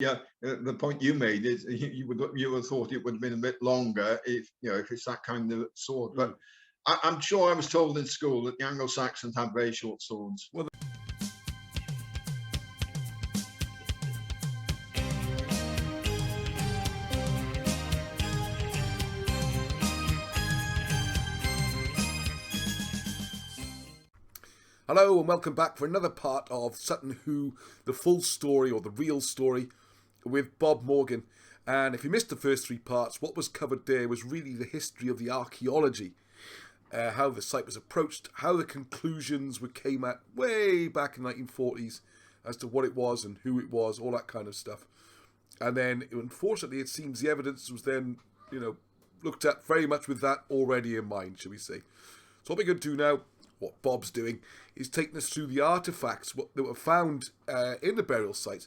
Yeah, the point you made is you would have thought it would have been a bit longer if if it's that kind of sword. But I'm sure I was told in school that the Anglo-Saxons had very short swords. Well, hello and welcome back for another part of Sutton Hoo, the full story or the real story with Bob Morgan. And if you missed the first three parts, what was covered there was really the history of the archaeology, how the site was approached, how the conclusions came at way back in the 1940s as to what it was and who it was, all that kind of stuff. And then, unfortunately, it seems the evidence was then, looked at very much with that already in mind, shall we say. So what we're going to do now, what Bob's doing, is taking us through the artefacts that were found in the burial site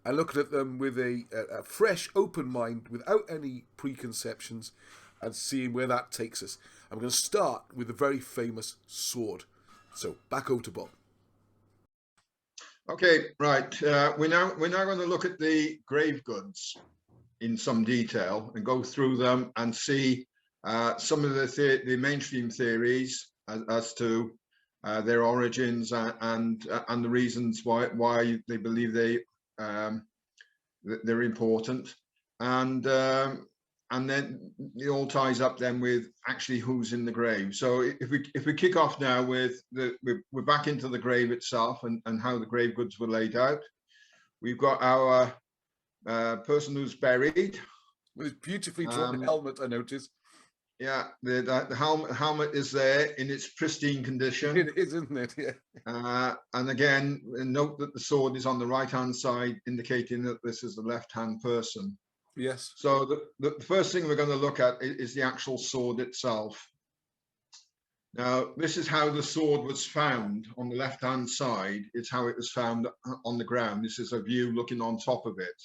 and looking at them with a fresh, open mind, without any preconceptions, and seeing where that takes us. I'm going to start with the very famous sword. So, back over to Bob. Okay, right. We're now going to look at the grave goods in some detail and go through them and see some of the mainstream theories as to their origins and the reasons why they believe they're important, and then it all ties up then with actually who's in the grave. So if we kick off now with we're back into the grave itself and how the grave goods were laid out. We've got our person who's buried With his beautifully drawn helmet, I noticed. Yeah, the helmet is there in its pristine condition. It is, isn't it? Yeah. And again, note that the sword is on the right-hand side, indicating that this is the left-hand person. Yes. So the first thing we're going to look at is the actual sword itself. Now, this is how the sword was found on the left-hand side. It's how it was found on the ground. This is a view looking on top of it.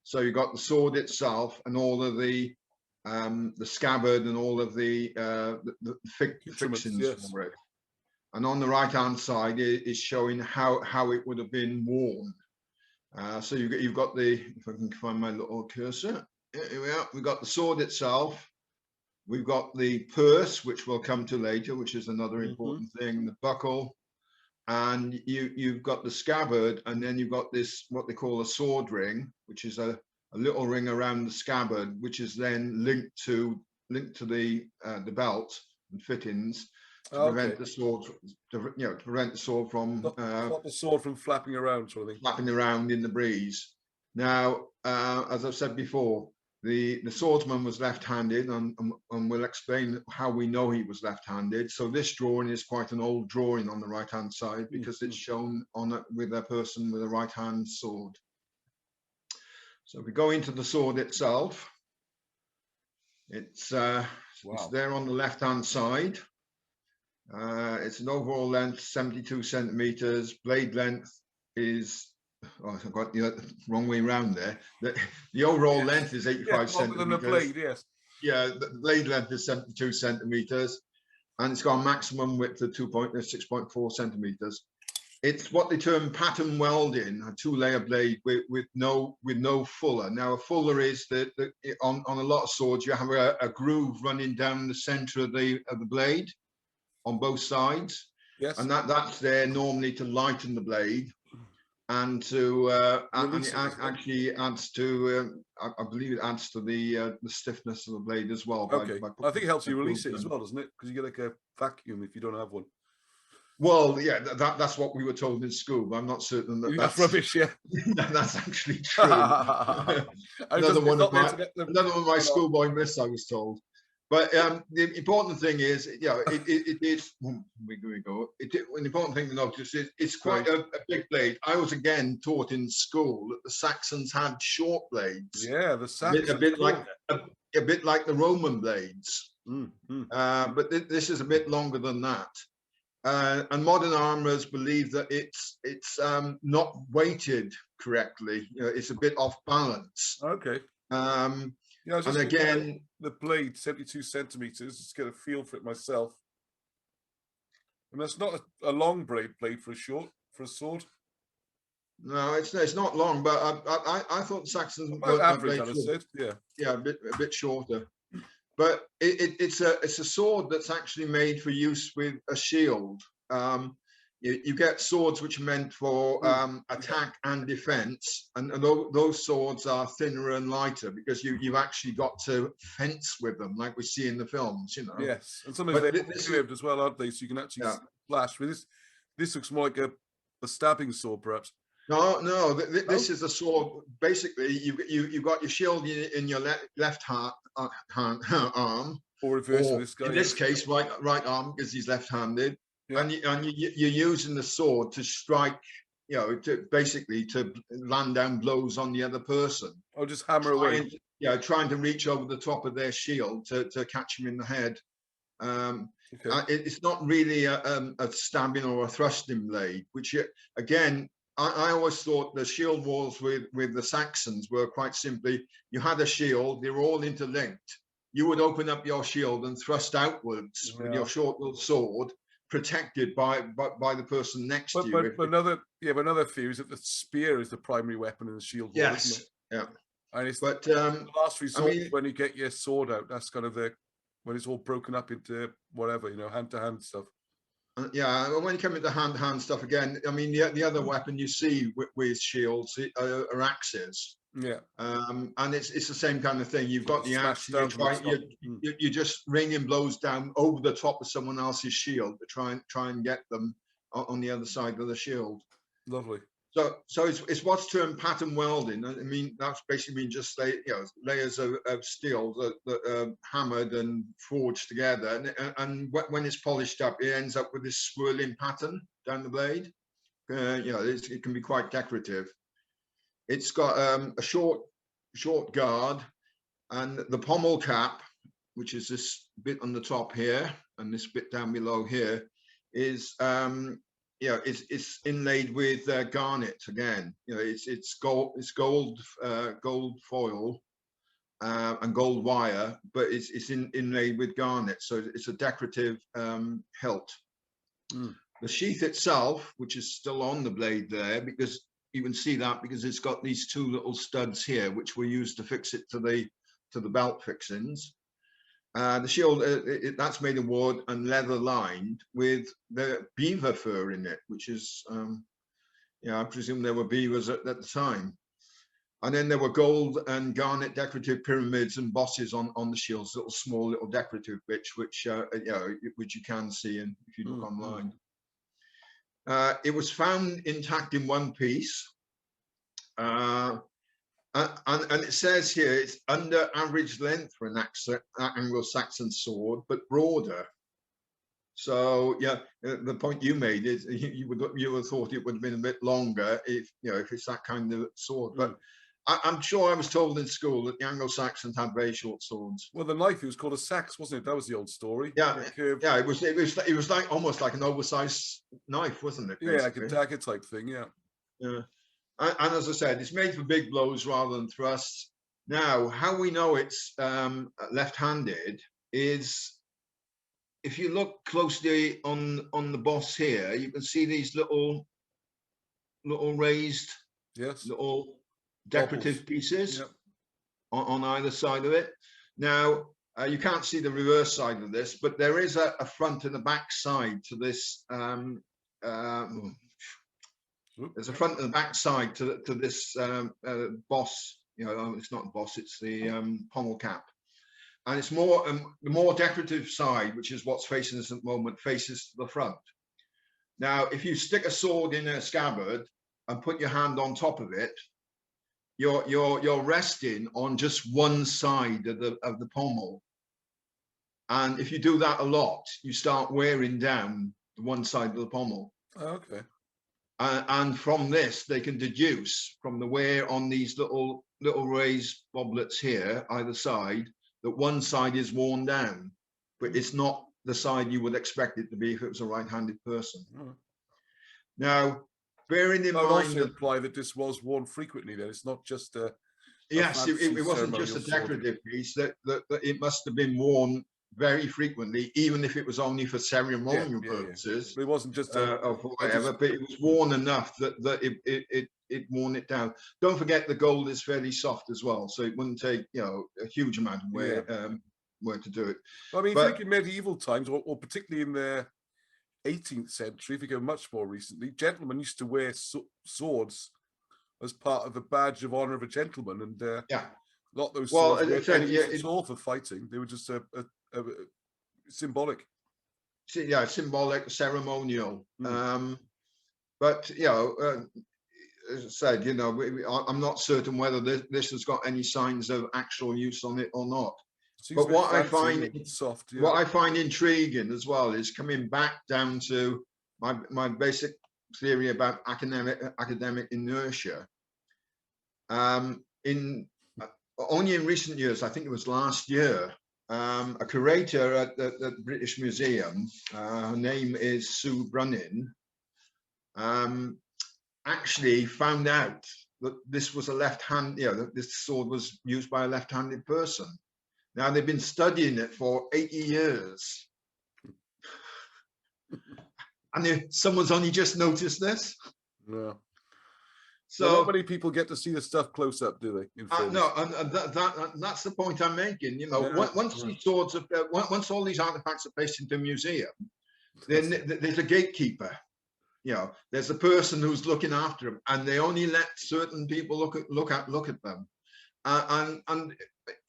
So you've got the sword itself and all of the scabbard and all of the fixings for it. And on the right-hand side is showing how it would have been worn. So you've got the, if I can find my little cursor, here we are. We've got the sword itself. We've got the purse, which we'll come to later, which is another important thing, the buckle. And you've got the scabbard, and then you've got this, what they call a sword ring, which is a little ring around the scabbard, which is then linked to the belt and fittings to prevent the sword, to prevent the sword from stop the sword from flapping around, sort of thing. Flapping around in the breeze. Now, as I've said before, the swordsman was left-handed, and we'll explain how we know he was left-handed. So this drawing is quite an old drawing on the right-hand side because it's shown on with a person with a right-hand sword. So if we go into the sword itself, it's there on the left-hand side. It's an overall length 72 centimeters. Blade length is, I've got the wrong way around there. The overall length is 85 centimeters. Than the blade, yes. Yeah, the blade length is 72 centimeters, and it's got a maximum width of 6.4 centimeters. It's what they term pattern welding, a two-layer blade with no fuller. Now, a fuller is that on a lot of swords you have a groove running down the center of the blade on both sides. Yes. And that's there normally to lighten the blade and to and it actually adds to I believe it adds to the stiffness of the blade as well. Okay. I think it helps you release it as well, doesn't it? Because you get like a vacuum if you don't have one. Well, yeah, that's what we were told in school, but I'm not certain that's rubbish. Yeah, that's actually true. Another one of my schoolboy myths, I was told. But the important thing is, it is. We go. An important thing to notice is it's quite a big blade. I was again taught in school that the Saxons had short blades. Yeah, the Saxons. A bit like the Roman blades. But this is a bit longer than that. And modern armourers believe that it's not weighted correctly. It's a bit off balance. Okay. And again, the blade 72 centimeters. Just get a feel for it myself. And that's not a long blade for a sword. No, it's not long, but I thought the Saxons About average, played I'd have short. said. Yeah. Yeah, a bit shorter. But it's a sword that's actually made for use with a shield. You get swords which are meant for attack and defense, and those swords are thinner and lighter because you've actually got to fence with them, like we see in the films, you know. Yes, and sometimes But they're this is, curved as well, aren't they? So you can actually yeah. slash with this. This looks more like a stabbing sword, perhaps. No, No, this is a sword. Basically, you've got your shield in your left arm, or reverse with or this guy. in this Yes. case, right arm because he's left-handed, Yeah. and you're using the sword to strike, you know, to basically to land down blows on the other person, I'll just hammer away. trying to reach over the top of their shield to catch him in the head. Okay. It's not really a stabbing or a thrusting blade, which again, I always thought the shield wars with the Saxons were quite simply, you had a shield, they were all interlinked. You would open up your shield and thrust outwards with your short little sword, protected by the person next to you. But another theory is that the spear is the primary weapon in the shield wall, isn't Yes, it? yeah. And it's But the last I resort mean, when you get your sword out. That's kind of when it's all broken up into whatever, hand to hand stuff. yeah, when you come into hand-to-hand stuff again, I mean, the other weapon you see with shields are axes. Yeah. And it's the same kind of thing. You've got the Smash axe, and down from the top. you're just raining blows down over the top of someone else's shield to try and get them on the other side of the shield. Lovely. So it's what's termed pattern welding. I mean, that's basically just layers of steel that are hammered and forged together, and when it's polished up, it ends up with this swirling pattern down the blade. It can be quite decorative. It's got a short guard, and the pommel cap, which is this bit on the top here and this bit down below here, is it's inlaid with garnet again. It's gold foil and gold wire, but it's inlaid with garnet, so it's a decorative hilt. The sheath itself, which is still on the blade there, because you can see that because it's got these two little studs here, which were used to fix it to the belt fixings. The shield, that's made of wood and leather lined with the beaver fur in it, which is, I presume there were beavers at the time. And then there were gold and garnet decorative pyramids and bosses on the shields, small little decorative bits, which you can see if you look online. It was found intact in one piece. And it says here it's under average length for an Anglo-Saxon sword, but broader. So the point you made is you would have thought it would have been a bit longer if it's that kind of sword. But I'm sure I was told in school that the Anglo-Saxons had very short swords. Well, the knife, it was called a sax, wasn't it? That was the old story. Yeah, it was like almost like an oversized knife, wasn't it? Basically? Yeah, like a dagger type thing. Yeah. Yeah. And as I said, it's made for big blows rather than thrusts. Now, how we know it's left-handed is if you look closely on the boss here, you can see these little raised, little decorative pieces on either side of it. Now, you can't see the reverse side of this, but there is a front and a back side to this. There's a front and a back side to this boss. It's not a boss; it's the pommel cap, and it's more the more decorative side, which is what's facing us at the moment, faces to the front. Now, if you stick a sword in a scabbard and put your hand on top of it, you're resting on just one side of the pommel, and if you do that a lot, you start wearing down the one side of the pommel. Oh, okay. And from this, they can deduce from the wear on these little raised boblets here, either side, that one side is worn down, but it's not the side you would expect it to be if it was a right-handed person. Now, bearing in mind, also imply that this was worn frequently. Then it's not just a yes, it wasn't just a decorative piece. That it must have been worn very frequently, even if it was only for ceremonial purposes. It wasn't just or whatever, but it was worn enough that it worn it down. Don't forget the gold is fairly soft as well, so it wouldn't take, you know, a huge amount of wear to do it. I mean, if But you think in medieval times, or particularly in the 18th century, if you go much more recently, gentlemen used to wear swords as part of the badge of honor of a gentleman, and yeah, a lot of those well, swords as I weren't said, any use at all for fighting. They were just a symbolic. yeah, symbolic, ceremonial. Mm. But you know, as I said, you know, I'm not certain whether this has got any signs of actual use on it or not. Seems But a bit fancy and soft. Yeah. what I find intriguing as well is coming back down to my basic theory about academic inertia. Only in recent years, I think it was last year, a curator at the British Museum, her name is Sue Brunnin, actually found out that this was a left-hand, you know, that this sword was used by a left-handed person. Now they've been studying it for 80 years. And someone's only just noticed this. Yeah. So not many people get to see the stuff close up, do they? no, and that's the point I'm making. You know, once these swords are, once all these artifacts are placed into a museum, then there's a gatekeeper. You know, there's a person who's looking after them, and they only let certain people look at them. And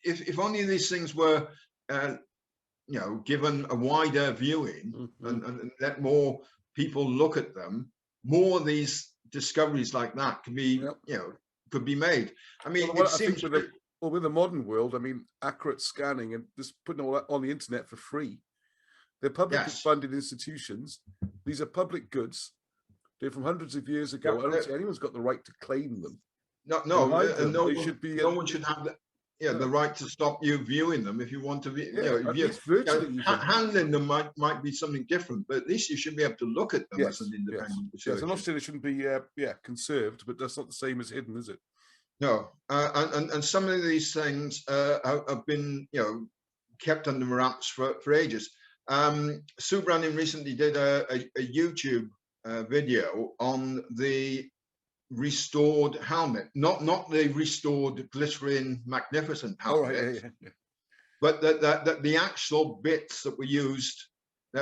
if only these things were, you know, given a wider viewing and let more people look at them, more of these discoveries like that could be, you know, could be made. I mean, well, it seems with the modern world, I mean, accurate scanning and just putting all that on the internet for free. They're publicly funded institutions. These are public goods. They're from hundreds of years ago. I don't see anyone's got the right to claim them. No one should have the right to stop you viewing them if you want to. Handling them might be something different, but at least you should be able to look at them as an independent researcher. Yes, I'm not saying it shouldn't be conserved, but that's not the same as hidden, is it? No, and some of these things have been, you know, kept under wraps for ages. Sue Brunnin recently did a YouTube video on the restored helmet, not the restored glittering magnificent helmet, but the actual bits that were used,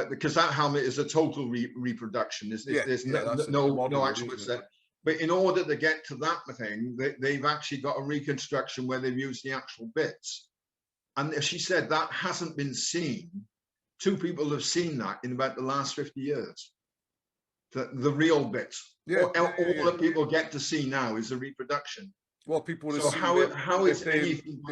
because that helmet is a total reproduction. There's no actual set. But in order to get to that thing, they've actually got a reconstruction where they've used the actual bits. And she said that hasn't been seen. 2 people have seen that in about the last 50 years. The real bits. All that people get to see now is the reproduction. Well, people so how is anything?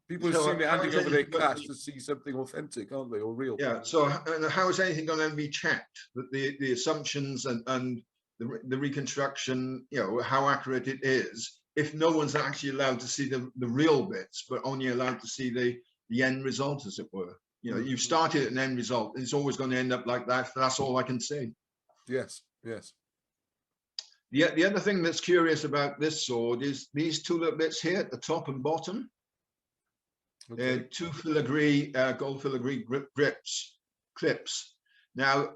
People assume they're handing over their cash to see something authentic, aren't they, or real? Yeah. So how is anything going to be checked? That the assumptions and the reconstruction, you know, how accurate it is, if no one's actually allowed to see the real bits, but only allowed to see the end result, as it were. You know, you've started at an end result, and it's always going to end up like that. That's all I can say. Yes. The other thing that's curious about this sword is these 2 little bits here at the top and bottom. 2 filigree gold filigree clips. Now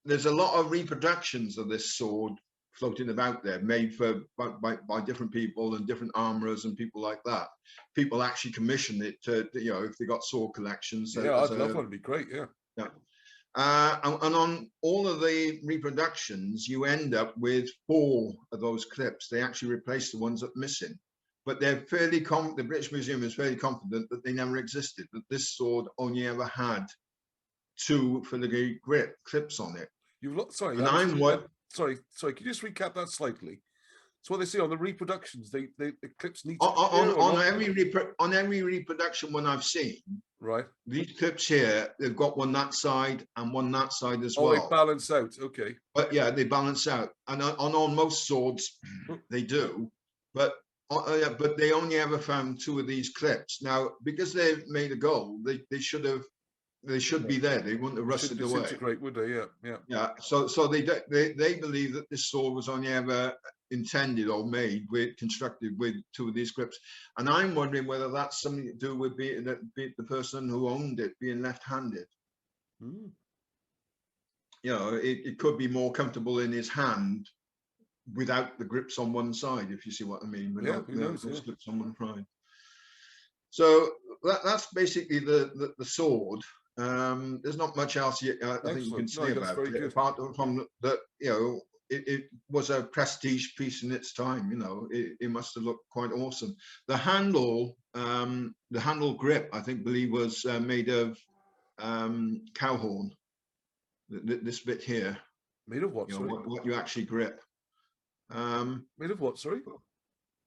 there's a lot of reproductions of this sword floating about there, made by different people and different armorers and people like that. People actually commission it to, you know, if they got sword collections. I'd love one. It'd be great. Yeah. And on all of the reproductions, you end up with 4 of those clips. They actually replace the ones that are missing. But they're fairly the British Museum is fairly confident that they never existed, that this sword only ever had 2 filigree clips on it. Sorry, can you just recap that slightly? So what they say on the reproductions, the clips need to on every reproduction one I've seen. Right. These clips here, they've got one that side and one that side as well. They balance out. Okay. But yeah, they balance out, and on most swords they do, but they only ever found 2 of these clips. Now, because they're made of gold, they should be there. They wouldn't have rusted away. Disintegrate, would they? Yeah. So they believe that this sword was only ever intended or constructed with 2 of these clips, and I'm wondering whether that's something to do with the person who owned it being left-handed. You know, it could be more comfortable in his hand without the grips on one side, if you see what I mean, without who knows, the grips on one side. So that's basically the sword. There's not much else I think you can say about it, apart from that, it was a prestige piece in its time. It must have looked quite awesome. The handle grip, I believe was made of cow horn. This bit here. Made of what? Sorry? What you actually grip. Made of what? Sorry.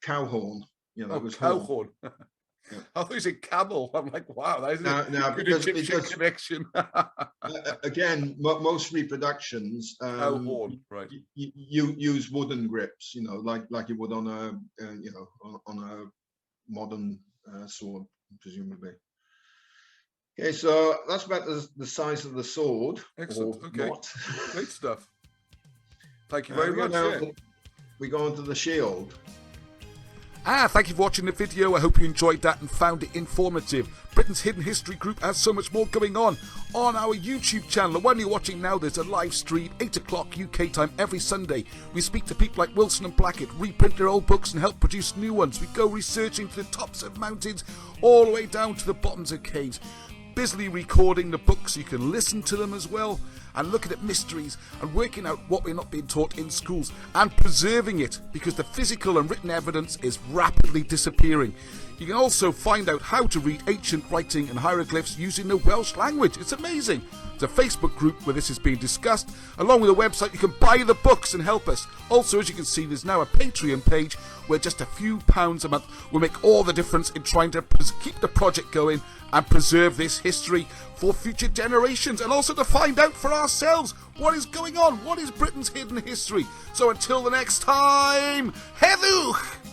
Cow horn. That was cow horn. Yeah. I thought you said camel. I'm like, wow, that is a good Egyptian connection. Again, most reproductions cow horn, right? You use wooden grips, like you would on a modern sword, presumably. Okay, so that's about the size of the sword. Excellent. Okay, great stuff. Thank you very much. We go on to the shield. Thank you for watching the video. I hope you enjoyed that and found it informative. Britain's Hidden History Group has so much more going on our YouTube channel. The one you're watching now, there's a live stream, 8 o'clock UK time every Sunday. We speak to people like Wilson and Blackett, reprint their old books and help produce new ones. We go researching to the tops of mountains, all the way down to the bottoms of caves. Busily recording the books so you can listen to them as well, and looking at mysteries and working out what we're not being taught in schools and preserving it, because the physical and written evidence is rapidly disappearing. You can also find out how to read ancient writing and hieroglyphs using the Welsh language. It's amazing. There's a Facebook group where this is being discussed, along with a website you can buy the books and help us. Also, as you can see, there's now a Patreon page where just a few pounds a month will make all the difference in trying to keep the project going and preserve this history for future generations, and also to find out for ourselves what is going on, what is Britain's hidden history. So until the next time, Heddwch!